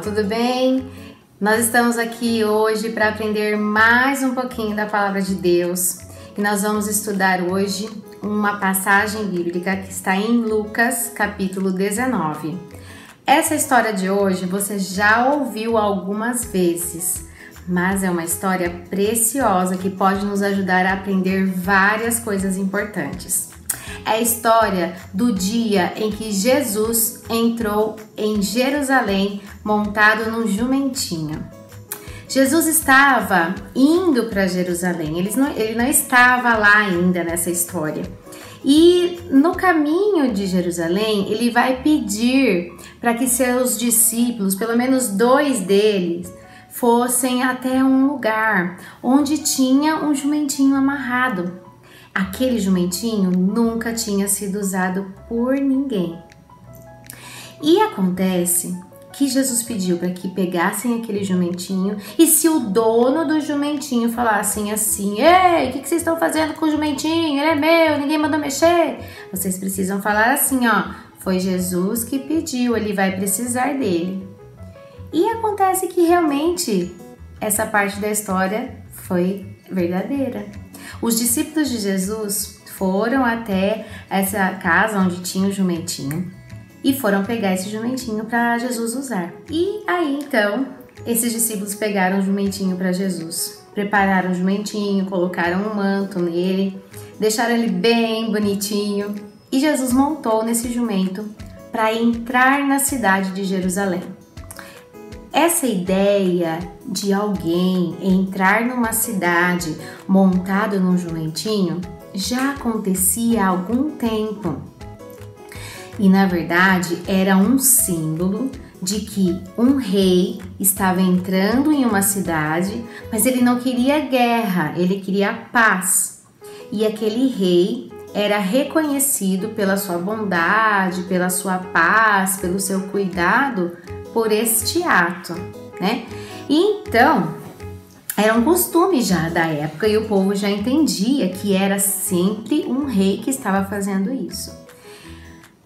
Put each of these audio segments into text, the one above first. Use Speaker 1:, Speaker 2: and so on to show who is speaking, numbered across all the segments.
Speaker 1: tudo bem? Nós estamos aqui hoje para aprender mais um pouquinho da Palavra de Deus e nós vamos estudar hoje uma passagem bíblica que está em Lucas, capítulo 19. Essa história de hoje você já ouviu algumas vezes, mas é uma história preciosa que pode nos ajudar a aprender várias coisas importantes. É a história do dia em que Jesus entrou em Jerusalém montado num jumentinho. Jesus estava indo para Jerusalém, ele não estava lá ainda nessa história. E no caminho de Jerusalém, ele vai pedir para que seus discípulos, pelo menos 2 deles, fossem até um lugar onde tinha um jumentinho amarrado. Aquele jumentinho nunca tinha sido usado por ninguém. E acontece que Jesus pediu para que pegassem aquele jumentinho e se o dono do jumentinho falasse assim: "Ei, o que vocês estão fazendo com o jumentinho? Ele é meu, ninguém mandou mexer." Vocês precisam falar assim, ó: "Foi Jesus que pediu, ele vai precisar dele." E acontece que realmente essa parte da história foi verdadeira. Os discípulos de Jesus foram até essa casa onde tinha o jumentinho e foram pegar esse jumentinho para Jesus usar. E aí então, esses discípulos pegaram o jumentinho para Jesus, prepararam o jumentinho, colocaram um manto nele, deixaram ele bem bonitinho e Jesus montou nesse jumento para entrar na cidade de Jerusalém. Essa ideia de alguém entrar numa cidade montado num jumentinho já acontecia há algum tempo. E na verdade era um símbolo de que um rei estava entrando em uma cidade, mas ele não queria guerra, ele queria paz. E aquele rei era reconhecido pela sua bondade, pela sua paz, pelo seu cuidado por este ato, né? E então, era um costume já da época e o povo já entendia que era sempre um rei que estava fazendo isso.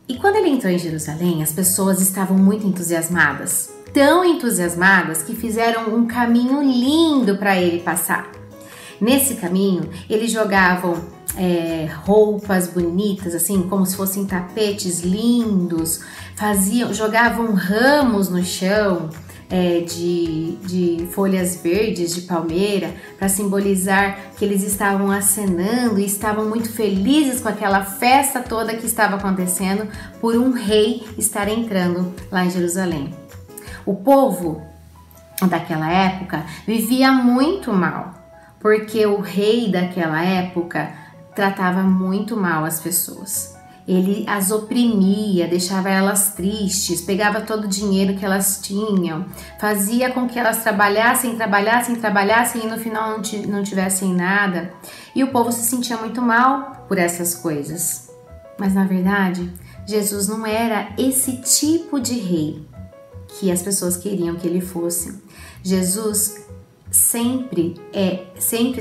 Speaker 1: E quando ele entrou em Jerusalém, as pessoas estavam muito entusiasmadas, tão entusiasmadas que fizeram um caminho lindo para ele passar. Nesse caminho, eles jogavam roupas bonitas, assim, como se fossem tapetes lindos, jogavam ramos no chão de folhas verdes de palmeira para simbolizar que eles estavam acenando e estavam muito felizes com aquela festa toda que estava acontecendo por um rei estar entrando lá em Jerusalém. O povo daquela época vivia muito mal, porque o rei daquela época tratava muito mal as pessoas. Ele as oprimia, deixava elas tristes, pegava todo o dinheiro que elas tinham, fazia com que elas trabalhassem e no final não tivessem nada. E o povo se sentia muito mal por essas coisas. Mas na verdade, Jesus não era esse tipo de rei que as pessoas queriam que ele fosse. Jesus sempre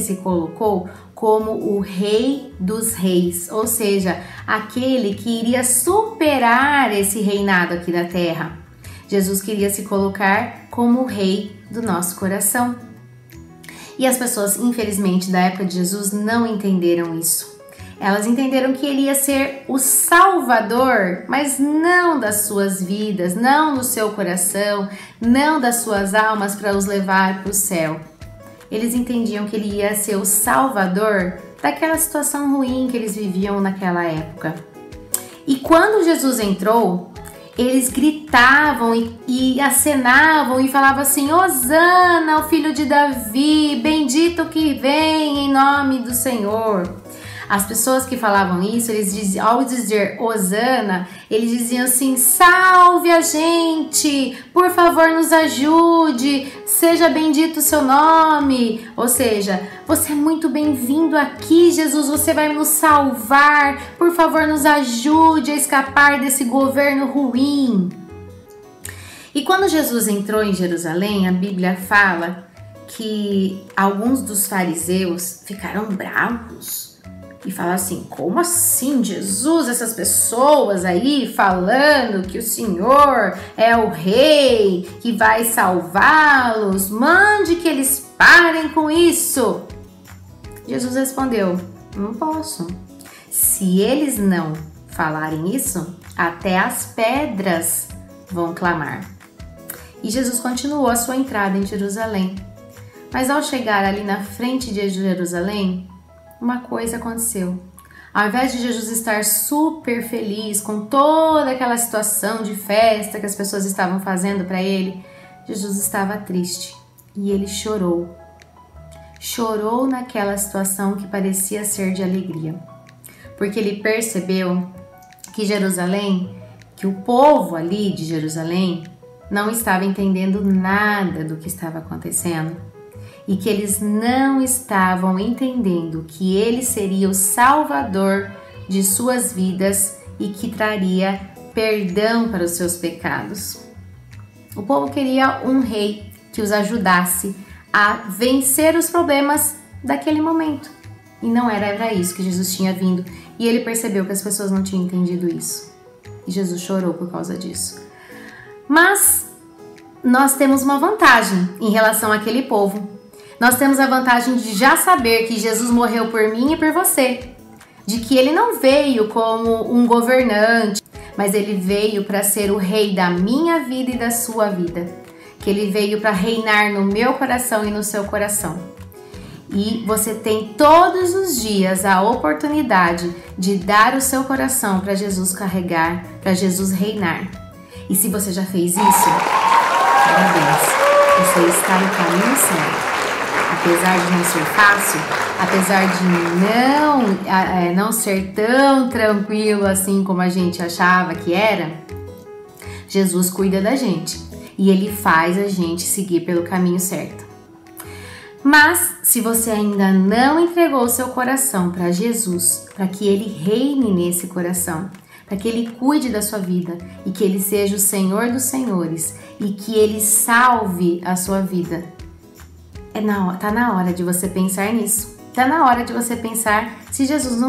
Speaker 1: se colocou como o rei dos reis, ou seja, aquele que iria superar esse reinado aqui da terra. Jesus queria se colocar como o rei do nosso coração. E as pessoas, infelizmente, da época de Jesus não entenderam isso. Elas entenderam que ele ia ser o Salvador, mas não das suas vidas, não do seu coração, não das suas almas para os levar para o céu. Eles entendiam que ele ia ser o Salvador daquela situação ruim que eles viviam naquela época. E quando Jesus entrou, eles gritavam e acenavam e falavam assim: "Hosana, o filho de Davi, bendito que vem em nome do Senhor." As pessoas que falavam isso, eles diziam, ao dizer Hosana, eles diziam assim: "Salve a gente, por favor nos ajude, seja bendito o seu nome." Ou seja, você é muito bem-vindo aqui, Jesus, você vai nos salvar, por favor nos ajude a escapar desse governo ruim. E quando Jesus entrou em Jerusalém, a Bíblia fala que alguns dos fariseus ficaram bravos, e fala assim: como assim, Jesus? Essas pessoas aí falando que o Senhor é o rei que vai salvá-los, mande que eles parem com isso. Jesus respondeu: não posso. Se eles não falarem isso, até as pedras vão clamar. E Jesus continuou a sua entrada em Jerusalém. Mas ao chegar ali na frente de Jerusalém, uma coisa aconteceu. Ao invés de Jesus estar super feliz com toda aquela situação de festa que as pessoas estavam fazendo para ele, Jesus estava triste e ele chorou. Chorou naquela situação que parecia ser de alegria, porque ele percebeu que Jerusalém, que o povo ali de Jerusalém não estava entendendo nada do que estava acontecendo e que eles não estavam entendendo que ele seria o Salvador de suas vidas e que traria perdão para os seus pecados. O povo queria um rei que os ajudasse a vencer os problemas daquele momento. E não era isso que Jesus tinha vindo. E ele percebeu que as pessoas não tinham entendido isso. E Jesus chorou por causa disso. Mas nós temos uma vantagem em relação àquele povo. Nós temos a vantagem de já saber que Jesus morreu por mim e por você. De que ele não veio como um governante, mas ele veio para ser o rei da minha vida e da sua vida. Que ele veio para reinar no meu coração e no seu coração. E você tem todos os dias a oportunidade de dar o seu coração para Jesus carregar, para Jesus reinar. E se você já fez isso, parabéns, você está no caminho certo. Apesar de não ser fácil, apesar de não ser tão tranquilo assim como a gente achava que era, Jesus cuida da gente e Ele faz a gente seguir pelo caminho certo. Mas se você ainda não entregou o seu coração para Jesus, para que Ele reine nesse coração, para que Ele cuide da sua vida e que Ele seja o Senhor dos Senhores e que Ele salve a sua vida, tá na hora de você pensar nisso. Tá na hora de você pensar se Jesus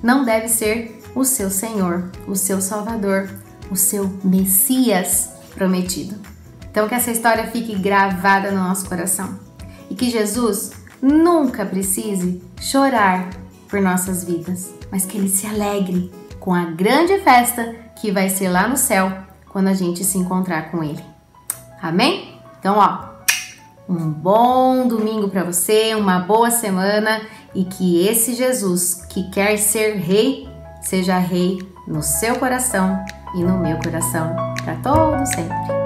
Speaker 1: não deve ser o seu Senhor, o seu Salvador, o seu Messias prometido. Então que essa história fique gravada no nosso coração e que Jesus nunca precise chorar por nossas vidas, mas que Ele se alegre com a grande festa que vai ser lá no céu quando a gente se encontrar com Ele. Amém? Então, um bom domingo para você, uma boa semana e que esse Jesus que quer ser rei, seja rei no seu coração e no meu coração para todo sempre.